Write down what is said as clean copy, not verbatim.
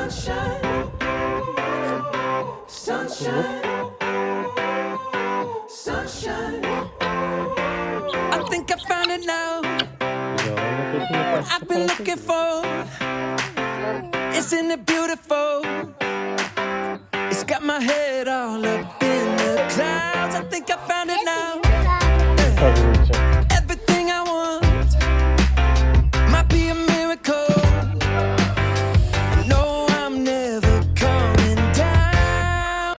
Sunshine, sunshine, sunshine. I think I found it now. What I've been looking for. Isn't it beautiful? It's got my head all up in the clouds. I think I found it now. Tabii ki.